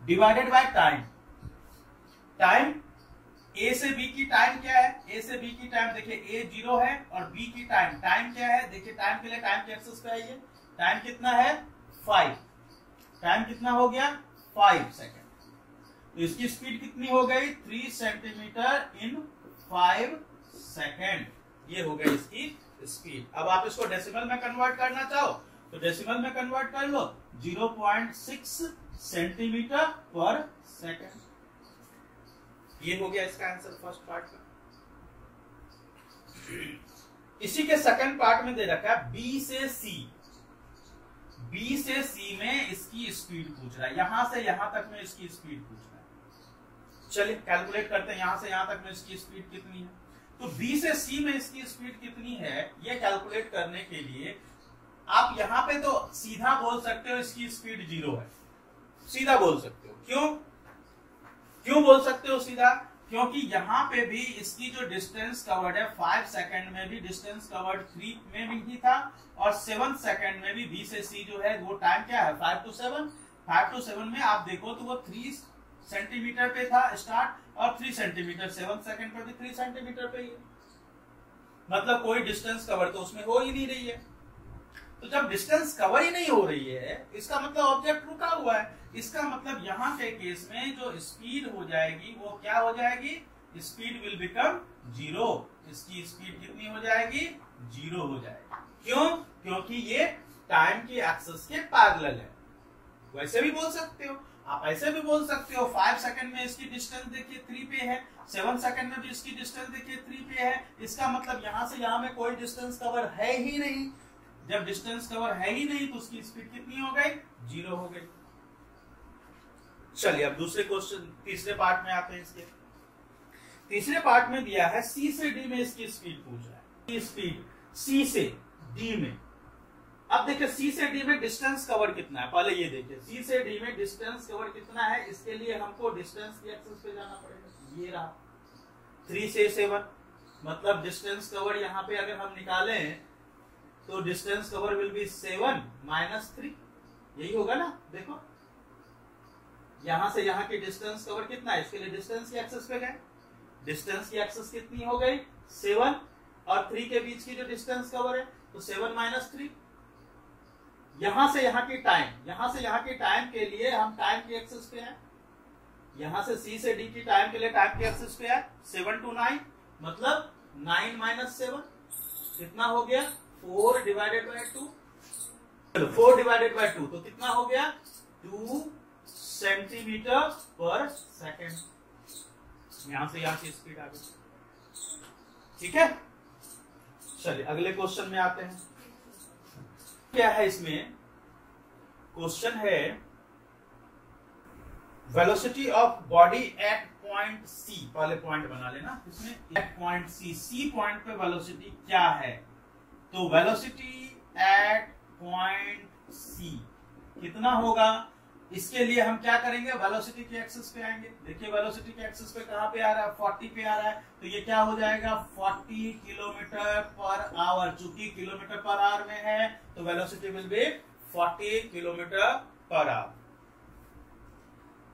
divided by time. Time A से बी की टाइम क्या है? ए से बी की टाइम देखिए ए 0 है और बी की टाइम क्या है? देखिए टाइम के लिए टाइम के एक्सिस पे आइए। टाइम कितना है? 5। टाइम कितना हो गया? 5 सेकेंड। तो इसकी स्पीड कितनी हो गई? 3 सेंटीमीटर इन 5 सेकेंड। ये हो गई इसकी स्पीड। अब आप इसको डेसिमल में कन्वर्ट करना चाहो तो डेसिमल में कन्वर्ट कर लो 0.6 सेंटीमीटर पर सेकेंड। ये हो गया इसका आंसर फर्स्ट पार्ट का। इसी के सेकंड पार्ट में दे रखा है बी से सी। बी से सी में इसकी स्पीड पूछ रहा है, यहां से यहां तक में इसकी स्पीड पूछ रहा है। चलिए कैलकुलेट करते हैं यहां से यहां तक में इसकी स्पीड कितनी है। तो बी से सी में इसकी स्पीड कितनी है ये कैलकुलेट करने के लिए आप यहां पे तो सीधा बोल सकते हो इसकी स्पीड 0 है, सीधा बोल सकते हो। क्यों बोल सकते हो सीधा? क्योंकि यहां पे भी इसकी जो डिस्टेंस कवर्ड है 5 सेकंड में भी डिस्टेंस कवर्ड 3 में भी ही था और 7 सेकंड में भी बी से सी जो है वो टाइम क्या है? 5 to 7। 5 to 7 में आप देखो तो वो 3 सेंटीमीटर पे था स्टार्ट और 3 सेंटीमीटर 7 सेकंड पर भी 3 सेंटीमीटर पे ही है। मतलब कोई डिस्टेंस कवर तो उसमें हो ही नहीं रही है। तो जब डिस्टेंस कवर ही नहीं हो रही है इसका मतलब ऑब्जेक्ट रुका हुआ है। इसका मतलब यहां के केस में जो स्पीड हो जाएगी वो क्या हो जाएगी? Speed will become 0। इसकी स्पीड कितनी हो जाएगी? 0 हो जाएगी। क्यों? क्योंकि ये टाइम की एक्सिस के पैरेलल है। वैसे भी बोल सकते हो, आप ऐसे भी बोल सकते हो 5 सेकंड में इसकी डिस्टेंस देखिए 3 पे है, 7 सेकंड में भी इसकी डिस्टेंस देखिए 3 पे है। इसका मतलब यहां से यहां में कोई डिस्टेंस कवर है ही नहीं। जब डिस्टेंस कवर है ही नहीं तो उसकी स्पीड कितनी हो गई? 0 हो गई। चलिए अब दूसरे क्वेश्चन तीसरे पार्ट में आते हैं। इसके तीसरे पार्ट में दिया है सी से डी में इसकी स्पीड पूछ रहा है। स्पीड सी से डी में। अब देखिए सी से डी में डिस्टेंस कवर कितना है? पहले ये देखिए सी से डी में डिस्टेंस कवर कितना है। इसके लिए हमको डिस्टेंस की एक्सिस पे जाना पड़ेगा। ये रहा 3 से 7 मतलब डिस्टेंस कवर यहाँ पे अगर हम निकालें तो distance cover will be 7 minus 3। यही होगा ना? देखो यहां से यहां की डिस्टेंस कवर कितना है? इसके लिए डिस्टेंस की एक्सिस पे गए। डिस्टेंस की एक्सिस कितनी हो गई? 7 और 3 के बीच की जो डिस्टेंस कवर है तो 7 माइनस 3। यहां से यहां की टाइम के लिए हम टाइम की एक्सिस पे हैं। यहां से सी से डी की टाइम के लिए टाइम की एक्सिस पे है 7 to 9 मतलब 9 माइनस 7 कितना हो गया? 4 डिवाइडेड बाय 2। 4 डिवाइडेड बाय 2 तो कितना हो गया? 2 सेंटीमीटर पर सेकेंड। यहां से यहां की स्पीड आ गई। ठीक है, चलिए अगले क्वेश्चन में आते हैं। क्या है इसमें? क्वेश्चन है velocity of body at point C. पहले पॉइंट बना लेना इसमें। एट पॉइंट सी पॉइंट पे वेलोसिटी क्या है? तो वेलोसिटी एट पॉइंट सी कितना होगा? इसके लिए हम क्या करेंगे? वेलोसिटी के एक्सिस पे आएंगे। देखिए वेलोसिटी के एक्सिस पे कहां पे आ रहा है? 40 पे आ रहा है। तो ये क्या हो जाएगा? 40 किलोमीटर पर आवर। चूंकि किलोमीटर पर आवर में है तो velocity will be 40 kilometre per hour.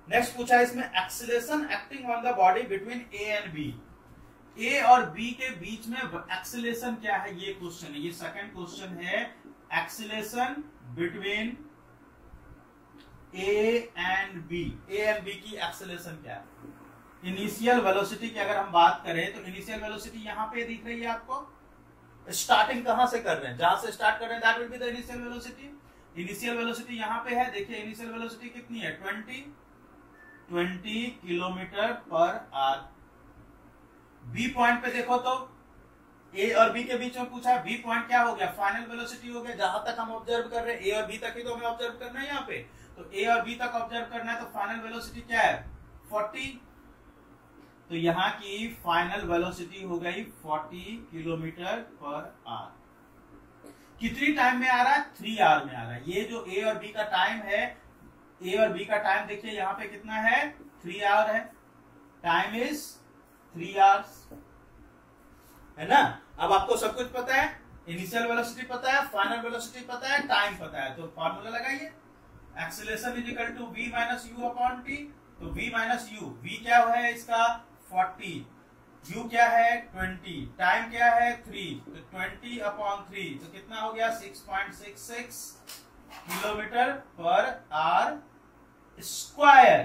Next पूछा है इसमें acceleration acting on the body between A and B. A और बी के बीच में एक्सीलरेशन क्या है? ये क्वेश्चन है। ये सेकंड क्वेश्चन है। Acceleration between A and B. A and B की एक्सीलरेशन क्या है? इनिशियल वेलोसिटी की अगर हम बात करें तो इनिशियल वेलोसिटी यहां पे दिख रही है आपको स्टार्टिंग कहां से कर रहे हैं, जहां से स्टार्ट कर रहे हैं that will be the initial velocity. Initial velocity यहां पे है, देखिए इनिशियल वेलोसिटी कितनी है 20 kilometre per our. B point पे देखो तो ए और बी के बीच में पूछा है, बी पॉइंट क्या हो गया, फाइनल वेलोसिटी हो गया, जहां तक हम ऑब्जर्व कर रहे हैं ए और बी तक ही तो हमें ऑब्जर्व करना है यहाँ पे, तो ए और बी तक ऑब्जर्व करना है, तो फाइनल वेलोसिटी क्या है 40। तो यहाँ की फाइनल वेलोसिटी हो गई 40 किलोमीटर पर आवर। कितनी टाइम में आ रहा है, 3 आवर में आ रहा है। ये जो ए और बी का टाइम है, ए और बी का टाइम देखिए यहाँ पे कितना है 3 आवर है, टाइम इज 3 आवर्स, है ना। अब आपको सब कुछ पता है, इनिशियल वेलोसिटी पता है, फाइनल वेलोसिटी पता है, टाइम पता है, तो फॉर्मूला लगाइए, acceleration is equal to v minus u upon T. तो v माइनस यू, v क्या है इसका 40, u क्या है 20, टाइम क्या है 3, तो 20 अपॉन 3 तो कितना हो गया 6.66 kilometre per hour square.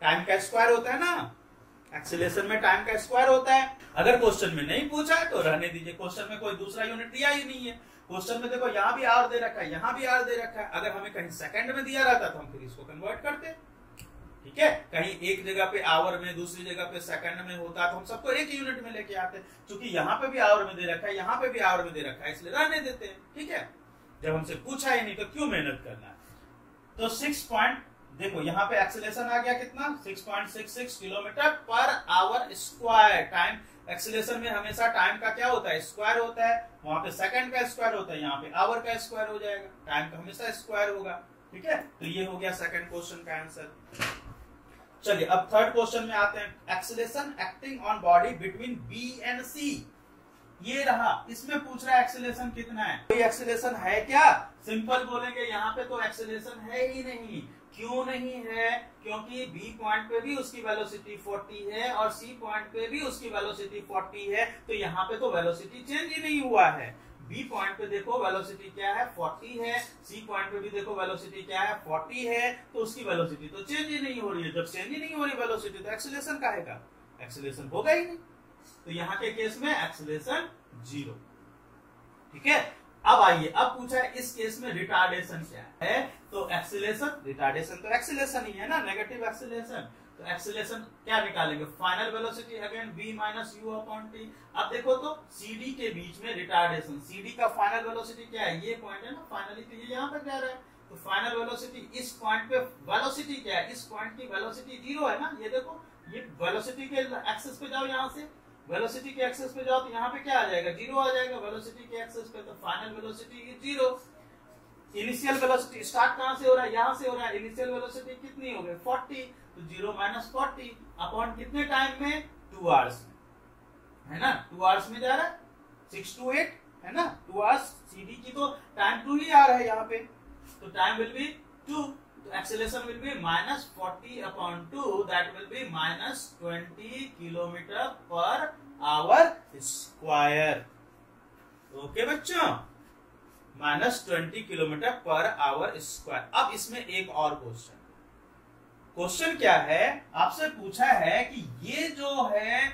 Time का स्क्वायर होता है ना, एक्सेलरेशन में टाइम का स्क्वायर होता है। अगर क्वेश्चन में नहीं पूछा है तो रहने दीजिए, क्वेश्चन में कोई दूसरा यूनिट दिया ही नहीं है। क्वेश्चन में देखो यहाँ भी आवर दे रखा है, यहाँ भी आवर दे रखा है, अगर हमें कहीं सेकंड में दिया रहता तो हम फिर इसको कन्वर्ट करते, ठीक है। कहीं एक जगह पे आवर में, दूसरी जगह पे सेकंड में होता तो हम सबको एक यूनिट में लेके आते, क्योंकि यहाँ पे भी आवर में दे रखा है, यहाँ पे भी आवर में दे रखा है, इसलिए रहने देते हैं, ठीक है। जब हमसे पूछा ही नहीं तो क्यों मेहनत करना। तो 6 पॉइंट देखो यहाँ पे एक्सेलरेशन आ गया कितना 6.66 kilometre per hour square. Time acceleration में हमेशा टाइम का क्या होता है स्क्वायर होता है, वहां पे सेकंड का स्क्वायर होता है, यहाँ पे आवर का स्क्वायर हो जाएगा, टाइम का हमेशा स्क्वायर होगा, ठीक है। तो ये हो गया सेकंड क्वेश्चन का आंसर। चलिए अब थर्ड क्वेश्चन में आते हैं, acceleration acting on body between B and C. ये रहा, इसमें पूछ रहा है एक्सेलरेशन कितना है, कोई एक्सेलरेशन है क्या, सिंपल बोलेंगे यहाँ पे तो एक्सेलरेशन है ही नहीं। क्यों नहीं है, क्योंकि बी पॉइंट पे भी उसकी वेलोसिटी 40 है और सी पॉइंट पे भी उसकी वेलोसिटी 40 है, तो यहाँ पे तो वेलोसिटी चेंज ही नहीं हुआ है। बी पॉइंट पे देखो वेलोसिटी क्या है 40 है, सी पॉइंट पे भी देखो वेलोसिटी क्या है 40 है, तो उसकी वेलोसिटी तो चेंज ही नहीं हो रही है। जब चेंज ही नहीं हो रही वेलोसिटी तो एक्सेलरेशन काहे का, एक्सेलरेशन होगा ही नहीं। तो यहाँ के केस में एक्सेलरेशन 0, ठीक है। अब आइए, अब पूछा है इस केस में रिटार्डेशन क्या है, तो एक्सेलरेशन, रिटार्डेशन तो एक्सेलरेशन ही है ना, नेगेटिव एक्सेलरेशन। तो एक्सेलरेशन क्या निकालेंगे, final velocity again v minus u upon T. अब देखो तो CD के बीच में रिटार्डेशन, CD का फाइनल वेलोसिटी क्या है, ये पॉइंट है ना, फाइनली तो ये यहाँ पर जा रहा है, तो फाइनल वेलोसिटी इस पॉइंट पे वेलोसिटी क्या है, इस पॉइंट की वेलोसिटी 0 है ना। ये देखो, ये वेलोसिटी के एक्सेस पे जाओ, यहाँ से वेलोसिटी के एक्सेस पे जाओ तो यहाँ पे क्या आ जाएगा 0 आ जाएगा वेलोसिटी के एक्सेस पे, तो final velocity is 0। Initial velocity start कहां से हो रहा है, यहाँ से हो रहा है, इनिशियल वेलोसिटी कितनी हो गई 40, तो 0 माइनस 40 अपॉन कितने टाइम में 2 आवर्स में, है ना, 2 आवर्स में जा रहा है 6 to 8, है ना, 2 आवर्स। CD की तो टाइम 2 ही आ रहा है यहाँ पे, तो टाइम विल बी 2, तो acceleration will be minus 40 upon 2, that will be minus 20 kilometre per hour square. Okay बच्चों, minus 20 kilometre per hour square. अब इसमें एक और क्वेश्चन क्या है, आपसे पूछा है कि ये जो है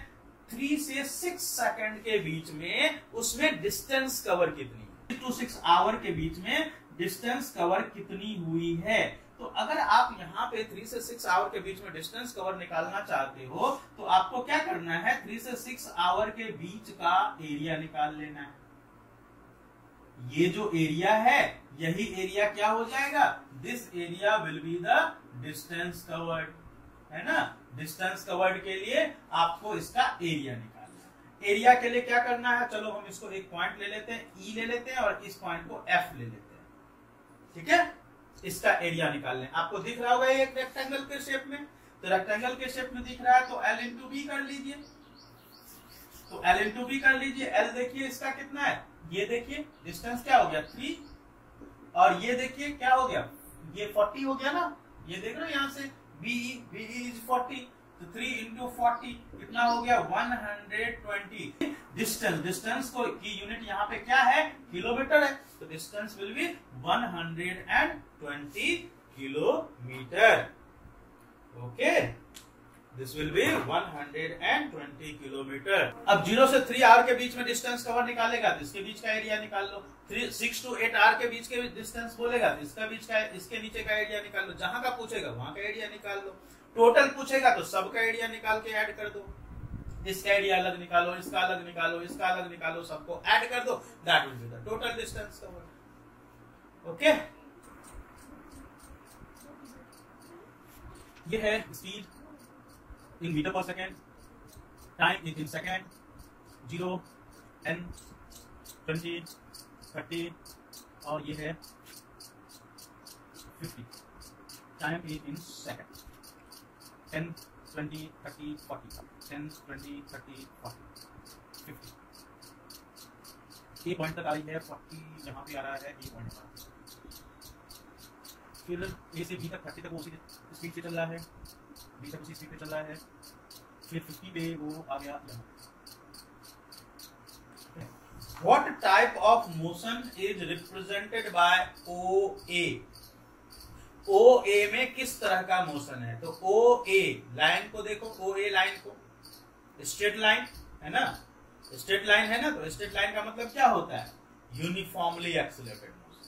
3 से 6 सेकंड के बीच में उसमें डिस्टेंस कवर कितनी, 3 to 6 आवर के बीच में डिस्टेंस कवर कितनी हुई है। तो अगर आप यहाँ पे 3 से 6 आवर के बीच में डिस्टेंस कवर निकालना चाहते हो तो आपको क्या करना है, 3 से 6 आवर के बीच का एरिया निकाल लेना है। ये जो एरिया है यही एरिया क्या हो जाएगा, this area will be the distance covered, है ना। डिस्टेंस कवर्ड के लिए आपको इसका एरिया निकालना है। एरिया के लिए क्या करना है, चलो हम इसको एक पॉइंट ले लेते हैं, E ले लेते हैं, और इस पॉइंट को F ले लेते हैं, ठीक है। इसका एरिया निकाल लें, आपको दिख रहा होगा एक रेक्टेंगल के शेप में, तो रेक्टेंगल के शेप में दिख रहा है तो L इंटू बी कर लीजिए, तो L इंटू बी कर लीजिए। L देखिए इसका कितना है, ये देखिए डिस्टेंस क्या हो गया 3, और ये देखिए क्या हो गया, ये 40 हो गया ना, ये देख रहे हो यहाँ से BE इज 40, तो 3 इंटू 40 कितना हो गया 120। डिस्टेंस को की यूनिट यहाँ पे क्या है, किलोमीटर है, तो distance will be 120 kilometre. Okay, this will B 120 kilometre. अब 0 से 3 आवर के बीच में डिस्टेंस कवर निकालेगा तो इसके बीच का एरिया निकाल लो। 6 to 8 आवर के बीच के डिस्टेंस बोलेगा तो इसका बीच का, इसके नीचे का एरिया निकाल लो। जहां का पूछेगा वहां का एरिया निकाल लो। टोटल पूछेगा तो सबका एरिया निकाल के ऐड कर दो। इसका एरिया अलग निकालो, इसका अलग निकालो, इसका अलग निकालो, सबको ऐड कर दो, that will be the total distance covered. Okay, ये है स्पीड इन मीटर पर सेकेंड, टाइम इन सेकेंड, 0, 10, 20, 30 और ये है 50। Time in second, 10, 20, 30, 40, 10, 20, 30, 40, 50। A point तक आ रही है, 40 यहाँ पे आ रहा है, ए पॉइंट पर। फिर ए से बी तक 30 तक वो उसी स्पीड से चल रहा है, बी तक उसी स्पीड पे चल रहा है, फिर 50 पे वो आ गया यहाँ। What type of motion is represented by OA? OA में किस तरह का मोशन है? तो OA लाइन को देखो, OA लाइन को, स्ट्रेट लाइन है ना, स्ट्रेट लाइन है ना, तो स्ट्रेट लाइन का मतलब क्या होता है? Uniformly accelerated motion.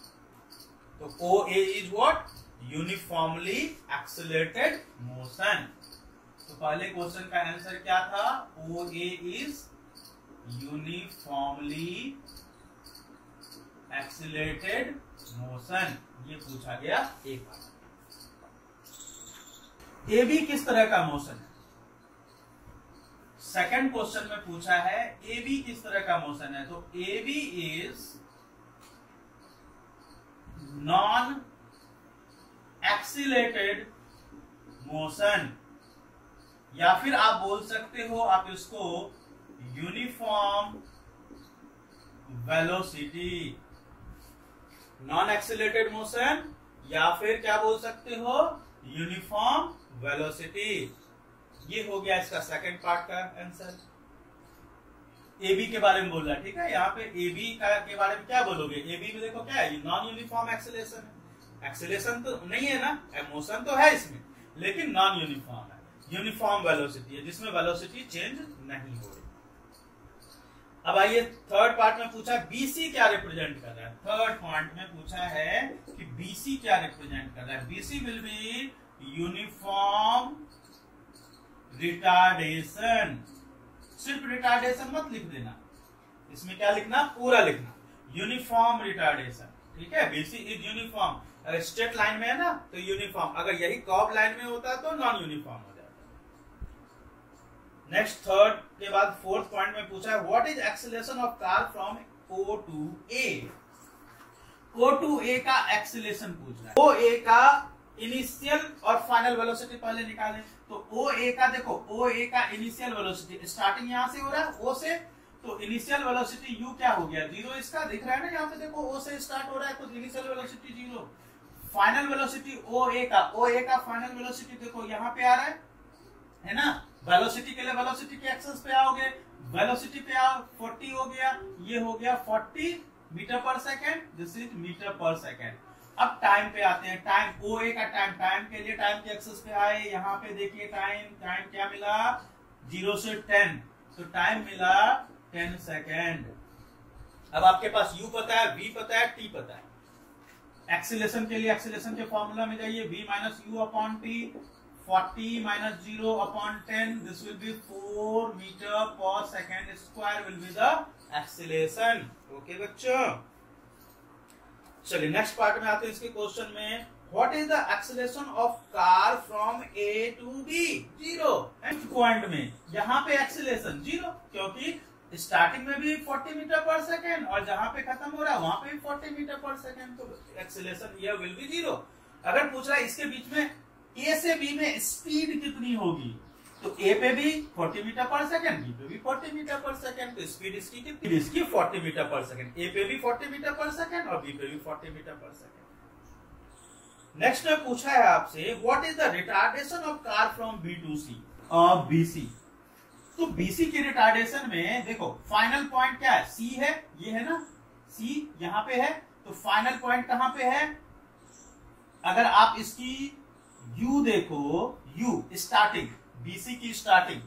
तो OA is what? Uniformly accelerated motion. तो पहले क्वेश्चन का आंसर क्या था? OA is uniformly accelerated motion, ये पूछा गया एक बार। AB किस तरह का मोशन है? सेकंड क्वेश्चन में पूछा है AB किस तरह का मोशन है, तो AB is non accelerated motion, या फिर आप बोल सकते हो, आप इसको uniform velocity, non accelerated motion, या फिर क्या बोल सकते हो? Uniform velocity. ये हो गया इसका सेकंड पार्ट का आंसर। AB के बारे में बोल रहा है, ठीक है। यहाँ पे AB के बारे में क्या बोलोगे? AB में देखो क्या है, नॉन यूनिफॉर्म एक्सिलेशन है। एक्सिलेशन तो नहीं है ना, मोशन तो है इसमें, लेकिन नॉन यूनिफॉर्म है। यूनिफॉर्म वेलोसिटी है जिसमें वेलोसिटी चेंज नहीं हो रही। अब आइए थर्ड पार्ट में पूछा BC क्या रिप्रेजेंट कर रहा है। थर्ड पॉइंट में पूछा है कि BC क्या रिप्रेजेंट कर रहा है। BC will be uniform retardation. सिर्फ रिटार्डेशन मत लिख देना, इसमें क्या लिखना? पूरा लिखना, यूनिफॉर्म रिटार्डेशन, ठीक है। BC is uniform. अगर स्ट्रेट लाइन में है ना तो यूनिफॉर्म, अगर यही कर्व लाइन में होता तो नॉन यूनिफॉर्म हो जाता। नेक्स्ट थर्ड के बाद फोर्थ पॉइंट में पूछा है what is acceleration of car from O to A। O to A का एक्सीलरेशन पूछ रहा है। OA का इनिशियल और फाइनल वेलोसिटी पहले निकालें। तो OA का देखो, OA का इनिशियल वेलोसिटी स्टार्टिंग यहां से हो रहा है O से, तो इनिशियल वेलोसिटी U क्या हो गया? 0 इसका दिख रहा है ना, यहाँ पे देखो O से स्टार्ट हो रहा है तो initial velocity 0। Final velocity OA का फाइनल वेलोसिटी देखो यहाँ पे आ रहा है ना। वेलोसिटी के लिए वेलोसिटी के एक्सेस पे आओगे, वेलोसिटी पे आओ, 40 हो गया, ये हो गया 40 मीटर पर सेकेंड, दिस इज मीटर पर सेकेंड। अब टाइम पे आते हैं। टाइम OA का टाइम के लिए टाइम के एक्सेस पे आए, यहाँ पे देखिए टाइम क्या मिला? 0 से 10, तो टाइम मिला 10 सेकेंड। अब आपके पास U पता है, V पता है, T पता है। एक्सीलरेशन के लिए एक्सीलरेशन के फॉर्मूला में जाइए, V minus U upon T, 40 minus 0 upon 10, this will be 4 meter per second square will be the acceleration। Okay बच्चों, चलिए नेक्स्ट पार्ट में आते हैं इसके क्वेश्चन में। What is the acceleration of car from A to B? 0। Point में यहाँ पे एक्सीलरेशन 0, क्योंकि स्टार्टिंग में भी 40 मीटर पर सेकेंड और जहां पे खत्म हो रहा है वहां पे भी 40 मीटर पर सेकेंड, तो एक्सीलरेशन ये विल बी 0। अगर पूछ रहा है इसके बीच में A से B में स्पीड कितनी होगी, तो A पे भी 40 मीटर पर सेकेंड, B पे भी 40 मीटर पर सेकेंड, तो स्पीड इसकी कितनी? इसकी 40 मीटर पर सेकेंड। A पे भी 40 मीटर पर सेकेंड और B पे भी 40 मीटर पर सेकेंड। नेक्स्ट में पूछा है आपसे what is the retardation of car from B to C और BC। तो BC की रिटार्डेशन में देखो फाइनल पॉइंट क्या है? C है, ये है ना, C यहाँ पे है, तो फाइनल पॉइंट कहां पे है? अगर आप इसकी U देखो, U स्टार्टिंग बीसी की स्टार्टिंग,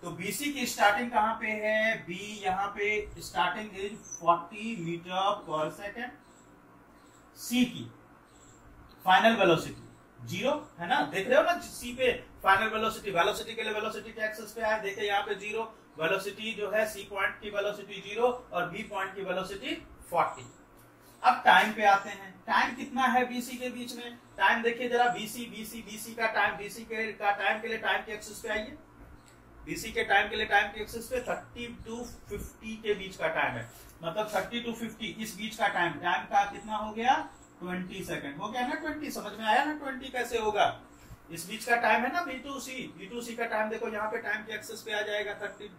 तो बीसी की स्टार्टिंग कहां पे है, बी यहां पे स्टार्टिंग इज 40 मीटर पर सेकेंड, सी की फाइनल वेलोसिटी 0 है ना, देख रहे हो ना सी पे फाइनल वेलोसिटी, वेलोसिटी के लिए वेलोसिटी के एक्सेस पे है, देखिए यहाँ पे 0, वेलोसिटी जो है सी पॉइंट की वेलोसिटी 0 और बी पॉइंट की वेलोसिटी 40। अब टाइम पे आते हैं, टाइम कितना है बीसी के बीच में, टाइम देखिए जरा, बीसी का टाइम, बीसी के टाइम के लिए टाइम के एक्सिस पे आइए, बीसी के टाइम के लिए टाइम के एक्सिस पे 30 to 50 के बीच का टाइम है, मतलब 30 to 50 इस बीच का टाइम, टाइम का कितना हो गया 20 सेकंड हो गया ना, 20 समझ में आया ना, 20 कैसे होगा, इस बीच का टाइम है ना B2C का टाइम देखो यहाँ पे टाइम के एक्सेस पे आ जाएगा 30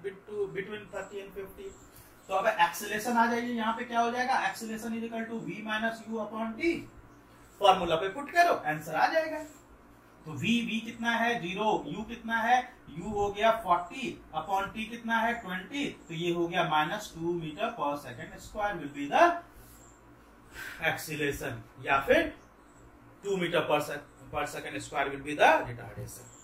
बिटवीन 30 एंड 50। तो अब एक्सेलेरेशन आ जाइए, यहाँ पे क्या हो जाएगा, acceleration is equal to v minus u upon t, formula पे पुट करो आंसर आ जाएगा। तो v कितना है 0, u कितना है, u हो गया 40 अपॉन t कितना है 20, तो ये हो गया -2 मीटर पर second square will be the acceleration, या फिर 2 मीटर पर second square will be the retardation.